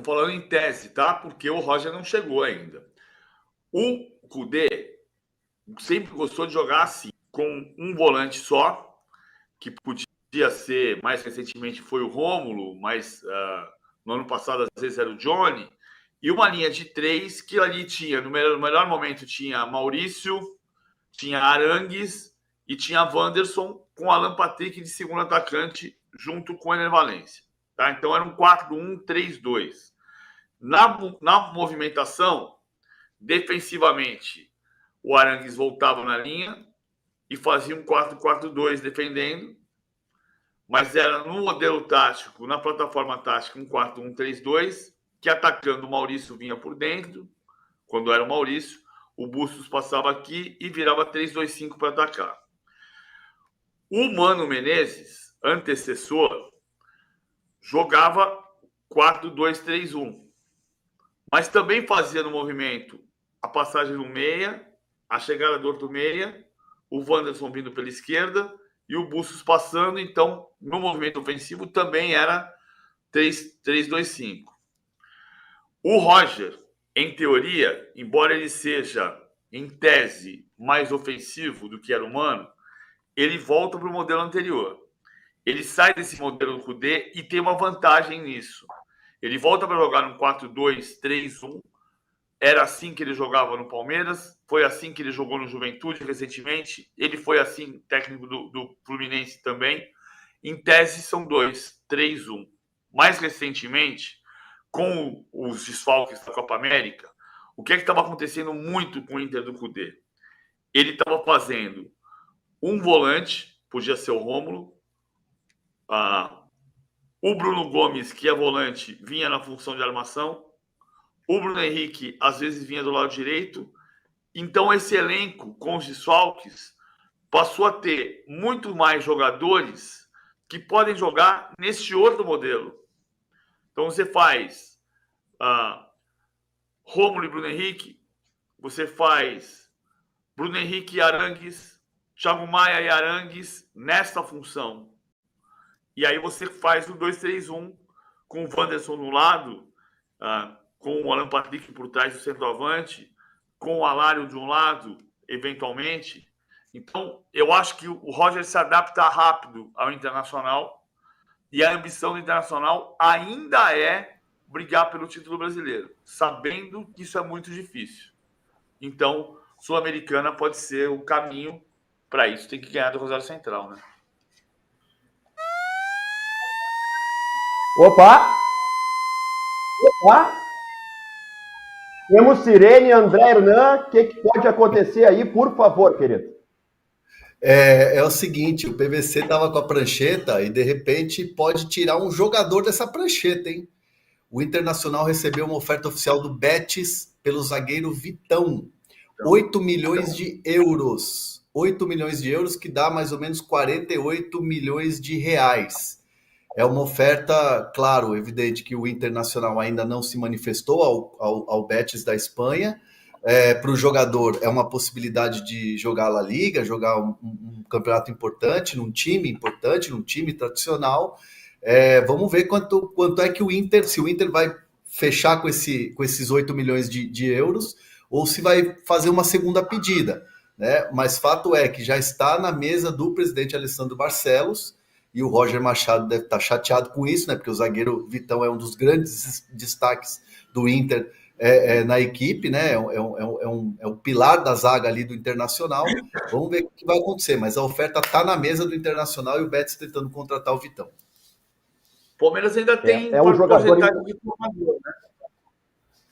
falando em tese, tá? Porque o Roger não chegou ainda. O Kudê sempre gostou de jogar assim, com um volante só, que podia ser, mais recentemente foi o Rômulo, mas no ano passado às vezes era o Johnny, e uma linha de 3 que ali tinha, no melhor momento tinha Maurício, tinha Arangues e tinha Wanderson com Alan Patrick de segundo atacante junto com o Ener Valencia. Tá? Então era um 4-1-3-2. Na movimentação, defensivamente, o Arangues voltava na linha e fazia um 4-4-2 defendendo, mas era no modelo tático, na plataforma tática, um 4-1-3-2, que atacando o Maurício vinha por dentro, quando era o Maurício, o Bustos passava aqui e virava 3-2-5 para atacar. O Mano Menezes, antecessor, jogava 4-2-3-1, mas também fazia no movimento a passagem no meia, a chegada do outro meia, o Wanderson vindo pela esquerda e o Bustos passando. Então, no movimento ofensivo também era 3-2-5. O Roger, em teoria, embora ele seja, em tese, mais ofensivo do que era o Mano, ele volta para o modelo anterior. Ele sai desse modelo do Kudê e tem uma vantagem nisso. Ele volta para jogar no 4-2-3-1. Era assim que ele jogava no Palmeiras, foi assim que ele jogou no Juventude recentemente, ele foi assim, técnico do Fluminense também. Em tese, são 2-3-1. Mais recentemente, com os desfalques da Copa América, o que é que estava acontecendo muito com o Inter do Kudê? Ele estava fazendo um volante, podia ser o Rômulo, o Bruno Gomes, que é volante, vinha na função de armação, o Bruno Henrique, às vezes, vinha do lado direito. Então, esse elenco, com os desfalques, passou a ter muito mais jogadores que podem jogar neste outro modelo. Então, você faz Rômulo e Bruno Henrique, você faz Bruno Henrique e Arangues, Thiago Maia e Arangues nesta função. E aí você faz o 2-3-1 com o Wanderson no lado, com o Alan Patrick por trás do centroavante, com o Alário de um lado, eventualmente. Então, eu acho que o Roger se adapta rápido ao Internacional e a ambição do Internacional ainda é brigar pelo título brasileiro, sabendo que isso é muito difícil. Então, Sul-Americana pode ser o caminho para isso. Tem que ganhar do Rosário Central, né? Opa! Temos Sirene, André Hernan. O que pode acontecer aí, por favor, querido? É o seguinte, o PVC estava com a prancheta e de repente pode tirar um jogador dessa prancheta, hein? O Internacional recebeu uma oferta oficial do Betis pelo zagueiro Vitão. 8 milhões de euros. 8 milhões de euros, que dá mais ou menos 48 milhões de reais. É uma oferta, claro, evidente que o Internacional ainda não se manifestou ao Betis da Espanha. Para o jogador é uma possibilidade de jogar a La Liga, jogar um campeonato importante, num time tradicional. Vamos ver quanto é que o Inter, se o Inter vai fechar com esses 8 milhões de euros, ou se vai fazer uma segunda pedida, né? Mas fato é que já está na mesa do presidente Alessandro Barcelos, e o Roger Machado deve estar chateado com isso, né? Porque o zagueiro Vitão é um dos grandes destaques do Inter na equipe, né? É um pilar da zaga ali do Internacional. Vamos ver o que vai acontecer, mas a oferta está na mesa do Internacional e o Betis tentando contratar o Vitão. O Palmeiras ainda tem um jogador porcentagem de formador, né?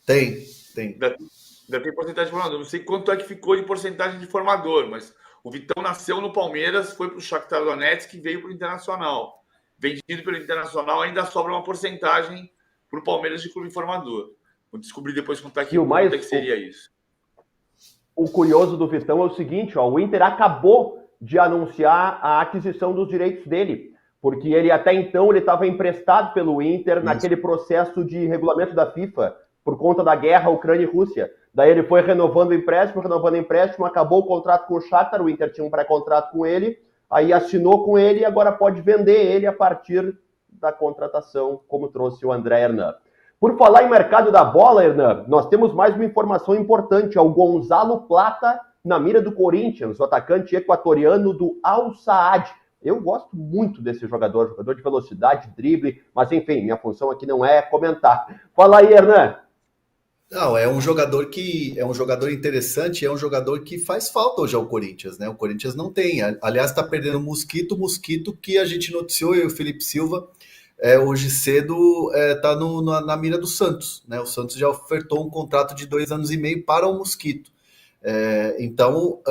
Tem. Ainda tem porcentagem de formador. Não sei quanto é que ficou de porcentagem de formador, mas o Vitão nasceu no Palmeiras, foi para o Shakhtar Donetsk e veio para o Internacional. Vendido pelo Internacional, ainda sobra uma porcentagem para o Palmeiras de clube formador. Vou descobrir depois quanto é que seria isso. O curioso do Vitão é o seguinte, o Inter acabou de anunciar a aquisição dos direitos dele, porque ele até então ele estava emprestado pelo Inter naquele processo de regulamento da FIFA, por conta da guerra Ucrânia e Rússia. Daí ele foi renovando o empréstimo, acabou o contrato com o Shakhtar, o Inter tinha um pré-contrato com ele, aí assinou com ele e agora pode vender ele a partir da contratação, como trouxe o André Hernan. Por falar em mercado da bola, Hernan, nós temos mais uma informação importante. É o Gonzalo Plata na mira do Corinthians, o atacante equatoriano do Al Saad. Eu gosto muito desse jogador de velocidade, drible, mas enfim, minha função aqui não é comentar. Fala aí, Hernan. Não, é um jogador interessante, é um jogador que faz falta hoje ao Corinthians, né? O Corinthians não tem. Aliás, está perdendo o Mosquito que a gente noticiou, eu e o Felipe Silva, hoje cedo está na mira do Santos, né? O Santos já ofertou um contrato de 2 anos e meio para o Mosquito. Então,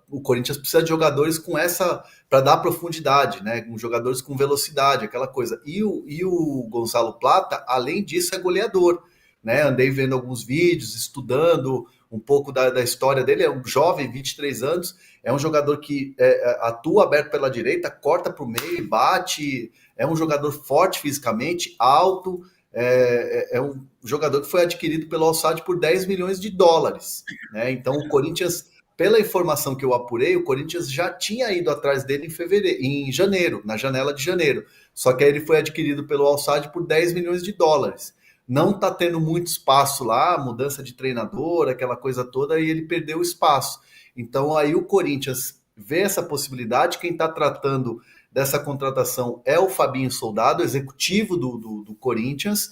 o Corinthians precisa de jogadores com essa, para dar profundidade, né? Com jogadores com velocidade, aquela coisa. E o Gonzalo Plata, além disso, é goleador, né? Andei vendo alguns vídeos, estudando um pouco da história dele. É um jovem, 23 anos, é um jogador que atua aberto pela direita, corta para o meio, bate, é um jogador forte fisicamente, alto, é um jogador que foi adquirido pelo Al Sadd por 10 milhões de dólares, né? Então o Corinthians, pela informação que eu apurei, o Corinthians já tinha ido atrás dele em janeiro, na janela de janeiro, só que aí ele foi adquirido pelo Al Sadd por 10 milhões de dólares. Não está tendo muito espaço lá, mudança de treinador, aquela coisa toda, e ele perdeu o espaço. Então aí o Corinthians vê essa possibilidade, quem está tratando dessa contratação é o Fabinho Soldado, executivo do Corinthians,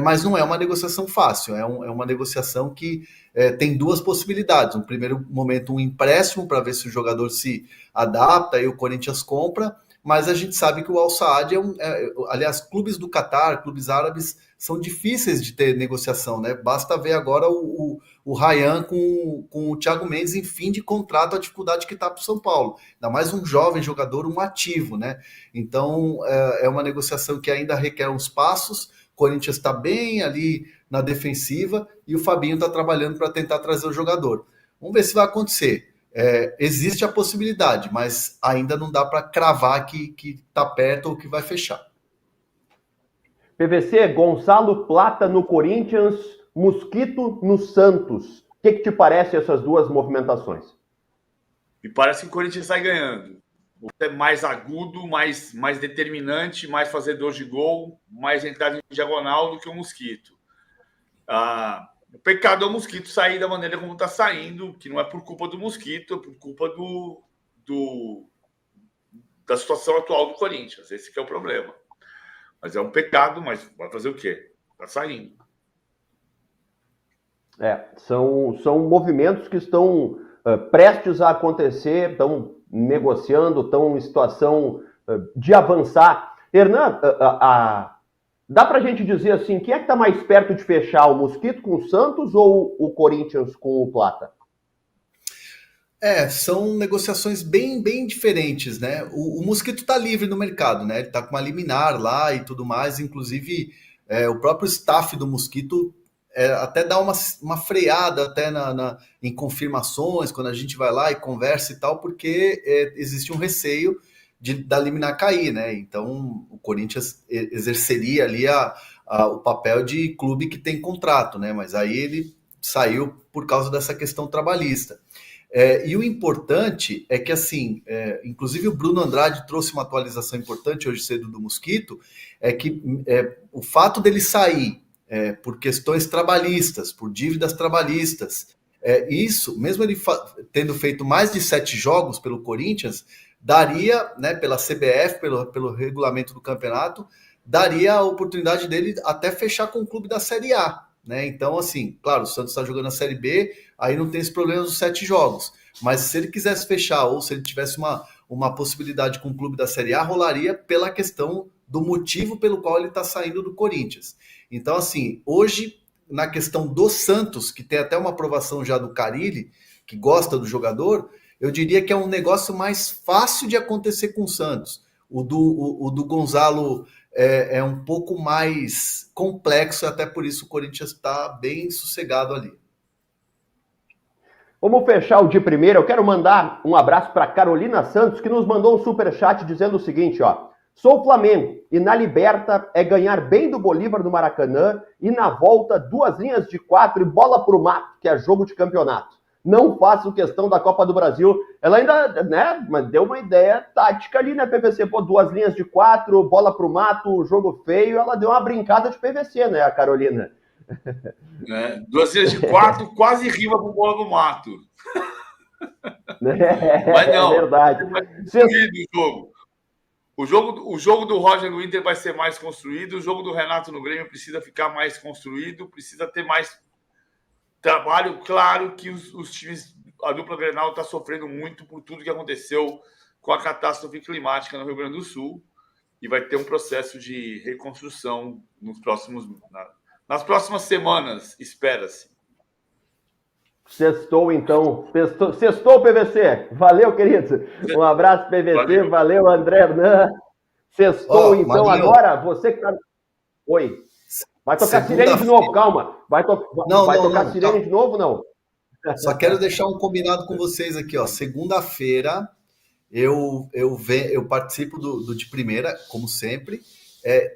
mas não é uma negociação fácil, é uma negociação que tem 2 possibilidades. No primeiro momento, um empréstimo para ver se o jogador se adapta e o Corinthians compra, mas a gente sabe que o Al Saad aliás, clubes do Catar, clubes árabes, são difíceis de ter negociação, né? Basta ver agora o Rayhan com o Thiago Mendes em fim de contrato, a dificuldade que está para o São Paulo. Ainda mais um jovem jogador, um ativo, né? Então, é uma negociação que ainda requer uns passos. O Corinthians está bem ali na defensiva e o Fabinho está trabalhando para tentar trazer o jogador. Vamos ver se vai acontecer. Existe a possibilidade, mas ainda não dá para cravar que está perto ou que vai fechar. PVC, Gonzalo Plata no Corinthians, Mosquito no Santos. O que te parece essas 2 movimentações? Me parece que o Corinthians sai ganhando. É mais agudo, mais determinante, mais fazedor de gol, mais entrada em diagonal do que o Mosquito. O pecado é o Mosquito sair da maneira como está saindo, que não é por culpa do Mosquito, é por culpa da situação atual do Corinthians. Esse que é o problema. Mas é um pecado, mas vai fazer o quê? Está saindo. São movimentos que estão prestes a acontecer, estão negociando, estão em situação de avançar. Hernan, dá para a gente dizer assim, quem é que está mais perto de fechar, o Mosquito com o Santos ou o Corinthians com o Plata? São negociações bem, bem diferentes, né? O Mosquito está livre no mercado, né? Ele está com uma liminar lá e tudo mais. Inclusive, o próprio staff do Mosquito até dá uma freada até em confirmações, quando a gente vai lá e conversa e tal, porque existe um receio da liminar cair, né? Então, o Corinthians exerceria ali o papel de clube que tem contrato, né? Mas aí ele saiu por causa dessa questão trabalhista. E o importante é que, assim, inclusive o Bruno Andrade trouxe uma atualização importante hoje cedo do Mosquito, é que o fato dele sair por questões trabalhistas, por dívidas trabalhistas, isso, mesmo ele tendo feito mais de 7 jogos pelo Corinthians, daria, né, pela CBF, pelo regulamento do campeonato, daria a oportunidade dele até fechar com o clube da Série A. Né? Então, assim, claro, o Santos está jogando a Série B, aí não tem esse problema dos 7 jogos. Mas se ele quisesse fechar, ou se ele tivesse uma possibilidade com o clube da Série A, rolaria pela questão do motivo pelo qual ele está saindo do Corinthians. Então, assim, hoje, na questão do Santos, que tem até uma aprovação já do Carille, que gosta do jogador, eu diria que é um negócio mais fácil de acontecer com o Santos. O do Gonzalo é um pouco mais complexo, até por isso o Corinthians está bem sossegado ali. Vamos fechar o de primeira. Eu quero mandar um abraço para Carolina Santos, que nos mandou um superchat dizendo o seguinte, ó. Sou o Flamengo e na Liberta é ganhar bem do Bolívar no Maracanã e na volta 2 linhas de 4 e bola pro mato, que é jogo de campeonato. não faço questão da Copa do Brasil. Ela ainda, né, deu uma ideia tática ali, né, PVC? Pô, 2 linhas de 4, bola pro mato, jogo feio. Ela deu uma brincada de PVC, né, a Carolina? 2 linhas de 4, quase rima pro bola pro mato. Mas não, é verdade. O jogo do Roger no Inter vai ser mais construído, o jogo do Renato no Grêmio precisa ficar mais construído, precisa ter mais trabalho. Claro que os times, a dupla Grenal está sofrendo muito por tudo que aconteceu com a catástrofe climática no Rio Grande do Sul e vai ter um processo de reconstrução nas próximas semanas, espera-se. Sextou, então. Sextou, PVC. Valeu, querido. Um abraço, PVC. Valeu, André Hernan. Sextou, então. Marinho. Agora, você que tá... Oi. Vai tocar sirene de novo, calma. Vai tocar sirene de novo, não? Só quero deixar um combinado com vocês aqui, ó. Segunda-feira eu participo do De Primeira, como sempre,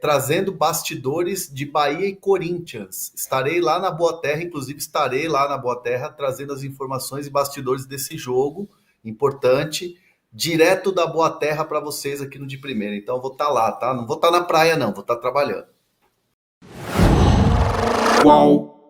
trazendo bastidores de Bahia e Corinthians. Estarei lá na Boa Terra, inclusive estarei lá na Boa Terra trazendo as informações e bastidores desse jogo importante, direto da Boa Terra para vocês aqui no De Primeira. Então eu vou estar lá, tá? Não vou estar na praia, não, vou estar trabalhando. Qual?